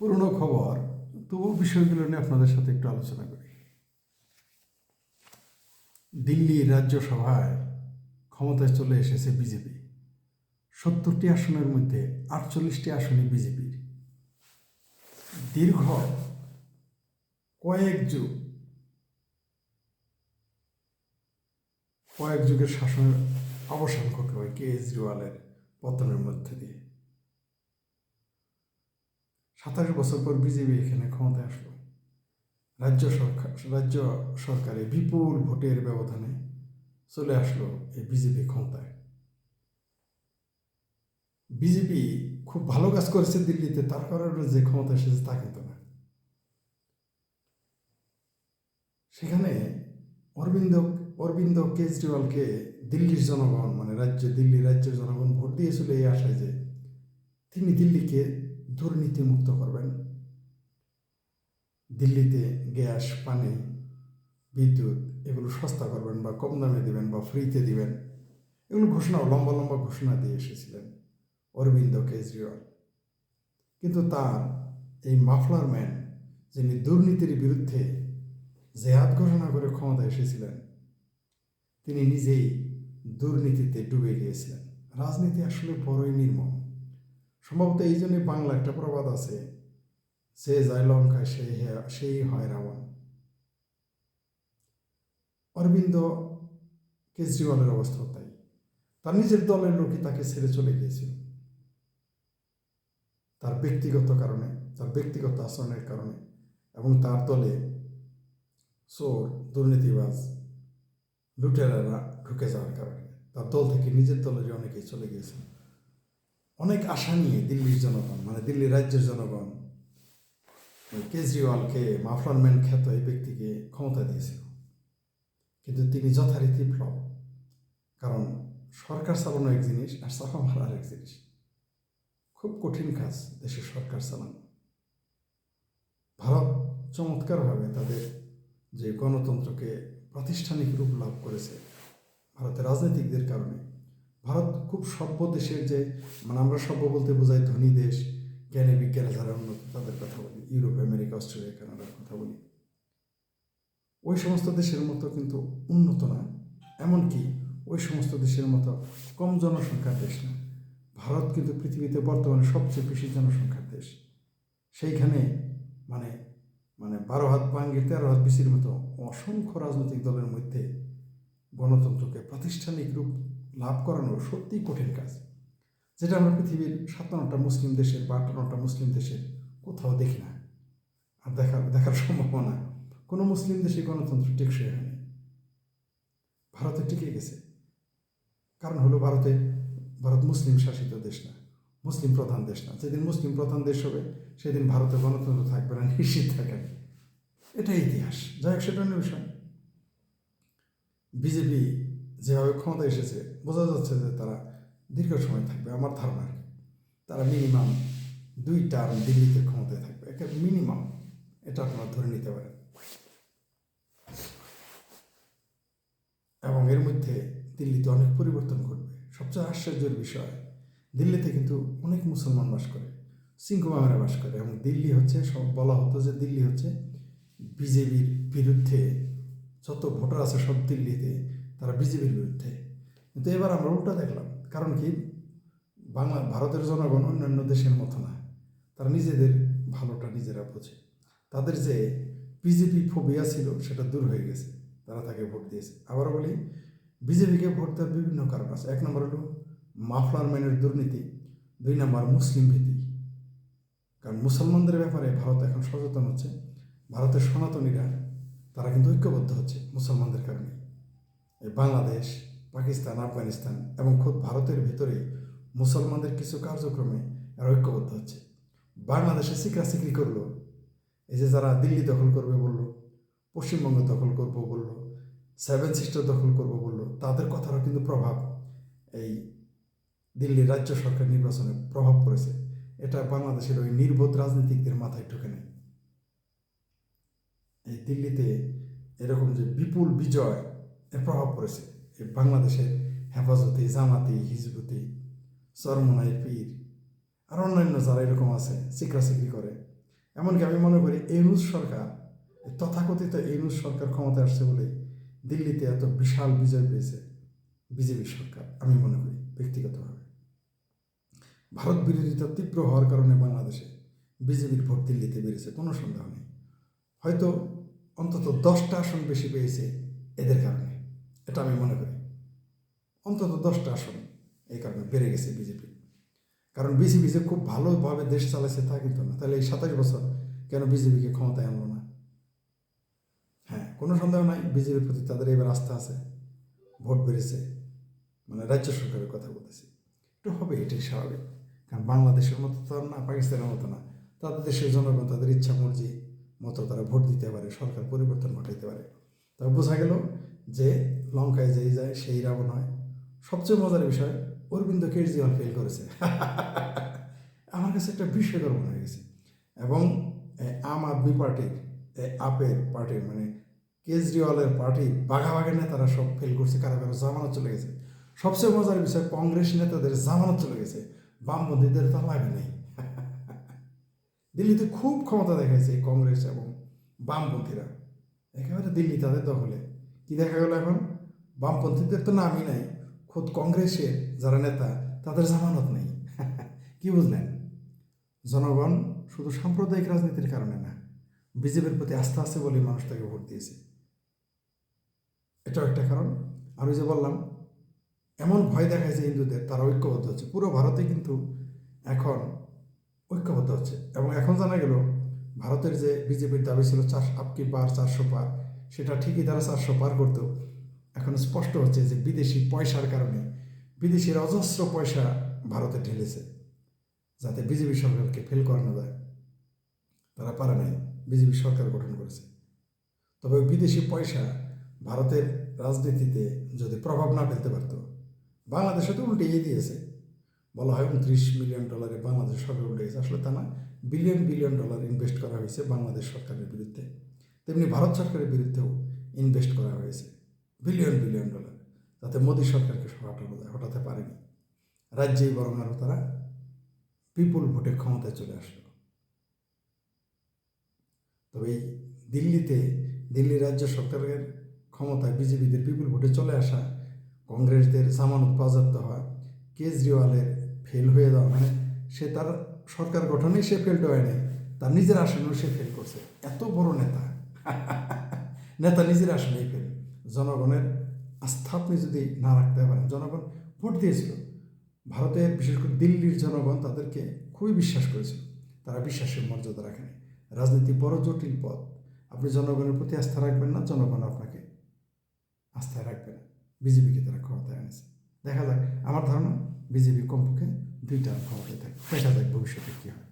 পুরনো খবর, তবু বিষয়গুলো নিয়ে আপনাদের সাথে একটু আলোচনা করি। দিল্লি রাজ্যসভায় ক্ষমতায় চলে এসেছে বিজেপি। 70টি আসনের মধ্যে 48টি আসনই বিজেপির। দীর্ঘ কয়েক যুগের শাসনের অবসান ঘটল কেজরিওয়ালের পতনের মধ্যে দিয়ে। 27 বছর পর বিজেপি এখানে ক্ষমতায় আসলো। রাজ্য সরকারে বিপুল ভোটের ব্যবধানে চলে আসলো এই বিজেপি ক্ষমতায়। বিজেপি খুব ভালো কাজ করেছে দিল্লিতে, তার কারণে যে ক্ষমতা এসেছে তা কিন্তু না। সেখানে অরবিন্দ কেজরিওয়ালকে দিল্লির জনগণ, মানে দিল্লি রাজ্যের জনগণ ভোট দিয়েছিল এই আশায় যে তিনি দিল্লিকে দুর্নীতিমুক্ত করবেন, দিল্লিতে গ্যাস, পানি, বিদ্যুৎ এগুলো সস্তা করবেন বা কম দামে দিবেন বা ফ্রিতে দিবেন। এগুলো লম্বা লম্বা ঘোষণা দিয়ে এসেছিলেন অরবিন্দ কেজরিওয়াল। কিন্তু তার এই মাফলার ম্যান, যিনি দুর্নীতির বিরুদ্ধে জেহাদ ঘোষণা করে ক্ষমতা এসেছিলেন, তিনি নিজেই দুর্নীতিতে ডুবে গিয়েছিলেন। রাজনীতি আসলে বড়ই নির্মম। সম্ভবত এই জন্যই বাংলা একটা প্রবাদ আছে, সে যায় লঙ্কায় সেই হয় রাবণ। অরবিন্দ কেজরিওয়ালের অবস্থা তাই। তার নিজের দলের লোকই তাকে ছেড়ে চলে গিয়েছিল তার ব্যক্তিগত কারণে, তার ব্যক্তিগত আচরণের কারণে, এবং তার দলে চোর, দুর্নীতিবাজ, লুটেরারা ঢুকে যাওয়ার কারণে তার দল থেকে নিজের দলের অনেকেই চলে গিয়েছিল। অনেক আশা নিয়ে দিল্লির জনগণ, মানে দিল্লি রাজ্যের জনগণ কেজরিওয়ালকে, মাফলার ম্যান খ্যাত এই ব্যক্তিকে ক্ষমতা দিয়েছিল। কিন্তু তিনি যথারীতি ফ্লপ। কারণ সরকার চালানো এক জিনিস আর চাপা মারা আরেক জিনিস। খুব কঠিন কাজ দেশের সরকার চালানো। ভারত চমৎকারভাবে তাদের যে গণতন্ত্রকে প্রাতিষ্ঠানিক রূপ লাভ করেছে ভারতের রাজনীতিকদের কারণে। ভারত খুব সভ্য দেশের যে, মানে আমরা সভ্য বলতে বোঝাই ধনী দেশ, জ্ঞানে বিজ্ঞানে যারা উন্নত তাদের কথা বলি, ইউরোপ, আমেরিকা, অস্ট্রেলিয়া, কানাডার কথা বলি। ওই সমস্ত দেশের মতো কিন্তু উন্নত না, এমনকি ওই সমস্ত দেশের মতো কম জনসংখ্যার দেশ না। ভারত কিন্তু পৃথিবীতে বর্তমানে সবচেয়ে বেশি জনসংখ্যার দেশ। সেইখানে মানে 12 হাত ভাঙ্গি 13 হাত বিসির মতো অসংখ্য রাজনৈতিক দলের মধ্যে গণতন্ত্রকে প্রাতিষ্ঠানিক রূপ লাভ করানো সত্যিই কঠিন কাজ, যেটা আমরা পৃথিবীর 57টা মুসলিম দেশের বা 58টা মুসলিম দেশের কোথাও দেখি না, আর দেখার সম্ভাবনা। কোনো মুসলিম দেশে গণতন্ত্র টেকসই হয়নি। ভারতে টিকে গেছে। কারণ হলো ভারত মুসলিম শাসিত দেশ না, মুসলিম প্রধান দেশ না। যেদিন মুসলিম প্রধান দেশ হবে সেদিন ভারতে গণতন্ত্র থাকবে না, নিশ্চিত থাকেন। এটাই ইতিহাস। যাই হোক, সেটা অন্য বিষয়। বিজেপি যেভাবে ক্ষমতা এসেছে, বোঝা যাচ্ছে যে তারা দীর্ঘ সময় থাকবে। আমার ধারণা তারা মিনিমাম 2 টার্ম দিল্লিতে ক্ষমতায় থাকবে, একেবারে মিনিমাম। এটা আপনারা ধরে নিতে পারেন। এবং এর মধ্যে দিল্লিতে অনেক পরিবর্তন ঘটবে। সবচেয়ে আশ্চর্যের বিষয়, দিল্লিতে কিন্তু অনেক মুসলমান বাস করে, সিংহবামেরা বাস করে, এবং দিল্লি হচ্ছে, বলা হতো যে দিল্লি হচ্ছে বিজেপির বিরুদ্ধে, যত ভোটার আছে সব দিল্লিতে তারা বিজেপির বিরুদ্ধে। কিন্তু এবার আমরা উল্টা দেখলাম। কারণ কি, ভারতের জনগণ অন্যান্য দেশের মতো না, তারা নিজেদের ভালোটা নিজেরা বোঝে। তাদের যে বিজেপি ফোবিয়া ছিল সেটা দূর হয়ে গেছে, তারা তাকে ভোট দিয়েছে। আবারও বলি, বিজেপিকে ভোট দেওয়ার বিভিন্ন কারণ আছে। 1 নম্বর হলো মাফলার ম্যানের দুর্নীতি, 2 নম্বর মুসলিম ভীতি। কারণ মুসলমানদের ব্যাপারে ভারত এখন সচেতন হচ্ছে। ভারতের সনাতনীরা তারা কিন্তু ঐক্যবদ্ধ হচ্ছে মুসলমানদের কারণে। এই বাংলাদেশ, পাকিস্তান, আফগানিস্তান এবং খোদ ভারতের ভিতরে মুসলমানদের কিছু কার্যক্রমে এরা ঐক্যবদ্ধ হচ্ছে। বাংলাদেশে সিকরি করলো, এই যে যারা দিল্লি দখল করবে বললো, পশ্চিমবঙ্গ দখল করবো বললো, 7 সিস্টার দখল করবো বললো, তাদের কথারও কিন্তু প্রভাব এই দিল্লির রাজ্য সরকার নির্বাচনে প্রভাব পড়েছে। এটা বাংলাদেশের ওই নির্বোধ রাজনীতিকদের মাথায় ঢুকে নেয়। এই দিল্লিতে এরকম যে বিপুল বিজয়, এর প্রভাব পড়েছে এই বাংলাদেশের হেফাজতি, জামাতি, হিজবুতি, চরমনাই, পীর আর অন্যান্য যারা এরকম আছে, সিকরি করে, এমনকি আমি মনে করি ইউনূস সরকার, তথাকথিত ইউনূস সরকার ক্ষমতায় আসছে বলে দিল্লিতে এত বিশাল বিজয় পেয়েছে বিজেপি সরকার, আমি মনে করি ব্যক্তিগতভাবে। ভারত বিরোধিতা তীব্র হওয়ার কারণে বাংলাদেশে বিজেপির ভোট দিল্লিতে বেড়েছে, কোনো সন্দেহ নেই। হয়তো অন্তত 10টা আসন বেশি পেয়েছে এদের কারণে, এটা আমি মনে করি। অন্তত 10টা আসন এই কারণে বেড়ে গেছে বিজেপি। কারণ বিজেপি যে খুব ভালোভাবে দেশ চালাইছে তা কিন্তু না। তাহলে এই 27 বছর কেন বিজেপিকে ক্ষমতায় আনলো না? হ্যাঁ, কোনো সন্দেহ নাই বিজেপির প্রতি তাদের এবার আস্থা আছে, ভোট বেড়েছে, মানে রাজ্য সরকারের কথা বলতেছি। একটু হবে, এটাই স্বাভাবিক। কারণ বাংলাদেশের মতো তো আর না, পাকিস্তানের মতো না। তাদের দেশের জনগণ তাদের ইচ্ছা মর্জি মতো তারা ভোট দিতে পারে, সরকার পরিবর্তন ঘটাইতে পারে। তবে বোঝা গেল যে লঙ্কায় যেই যায় সেই রাবণ হয়। সবচেয়ে মজার বিষয়, অরবিন্দ কেজরিওয়াল ফেল করেছে। আমার কাছে একটা বিস্ময়কর মনে হয়ে গেছে। এবং আম আদমি পার্টির, আপের পার্টির, মানে কেজরিওয়ালের পার্টি বাঘাবাগের নেতারা সব ফেল করছে, কারো কারো জামানত চলে গেছে। সবচেয়ে মজার বিষয়, কংগ্রেস নেতাদের জামানত চলে গেছে, বামপন্থীদের তা লাগে নেই। দিল্লিতে খুব ক্ষমতা দেখাইছে এই কংগ্রেস এবং বামপন্থীরা, একেবারে দিল্লি তাদের দখলে। কি দেখা গেল এখন? বামপন্থীদের তো নামই নাই, খোদ কংগ্রেসের যারা নেতা তাদের জামানত নেই। কি বুঝলেন? জনগণ শুধু সাম্প্রদায়িক রাজনীতির কারণে না, বিজেপির প্রতি আস্থা আছে বলে মানুষ তাকে ভোট দিয়েছে, এটাও একটা কারণ। আর ওই যে বললাম, এমন ভয় দেখাইছে হিন্দুদের, তারা ঐক্যবদ্ধ হচ্ছে। পুরো ভারতে কিন্তু এখন ঐক্যবদ্ধ হচ্ছে। এবং এখন জানা গেল ভারতের যে বিজেপির দাবি ছিল আপকি বার 400 পার, সেটা ঠিকই তারা 400 পার করতো। এখন স্পষ্ট হচ্ছে যে বিদেশি পয়সার কারণে, বিদেশির অজস্র পয়সা ভারতে ঢেলেছে যাতে বিজেপি সরকারকে ফেল করানো যায়। তারা পারে নাই, বিজেপি সরকার গঠন করেছে। তবে বিদেশি পয়সা ভারতের রাজনীতিতে যদি প্রভাব না ফেলতে পারতো, বাংলাদেশে তো উল্টেই দিয়েছে। বলা হয় $29 মিলিয়ন বাংলাদেশ সরকার উল্টে গেছে, আসলে তা না। বিলিয়ন বিলিয়ন ডলার ইনভেস্ট করা হয়েছে বাংলাদেশ সরকারের বিরুদ্ধে। তেমনি ভারত সরকারের বিরুদ্ধেও ইনভেস্ট করা হয়েছে বিলিয়ন বিলিয়ন ডলার, যাতে মোদী সরকারকে হটানো যায়, হটাতে পারেনি। রাজ্যেই বরং আরও তারা বিপুল ভোটে ক্ষমতায় চলে আসলো। তবে এই দিল্লিতে, দিল্লি রাজ্য সরকারের ক্ষমতায় বিজেপিদের বিপুল ভোটে চলে আসা, কংগ্রেসদের জামানত বাজেয়াপ্ত হওয়া, কেজরিওয়ালের ফেল হয়ে যাওয়া, মানে সে তার সরকার গঠনেই সে ফেলড হয় নাই, তার নিজের আসনেও সে ফেল করছে। এত বড় নেতা, নেতা নিজের আসনেই ফেল। জনগণের আস্থা আপনি যদি না রাখতে পারেন, জনগণ ভোট দিয়েছিল, ভারতের বিশেষ করে দিল্লির জনগণ তাদেরকে খুবই বিশ্বাস করেছিল, তারা বিশ্বাসের মর্যাদা রাখেনি। রাজনীতি বড় জটিল পথ, আপনি জনগণের প্রতি আস্থা রাখবেন না, জনগণ আপনাকে আস্থায় রাখবে না। বিজেপিকে তারা ক্ষমতায় এনেছে। দেখা যাক, আমার ধারণা বিজেপি কমপক্ষে 2 টার্ম ক্ষমতায় থাকে। দেখা যাক ভবিষ্যতে কী হয়।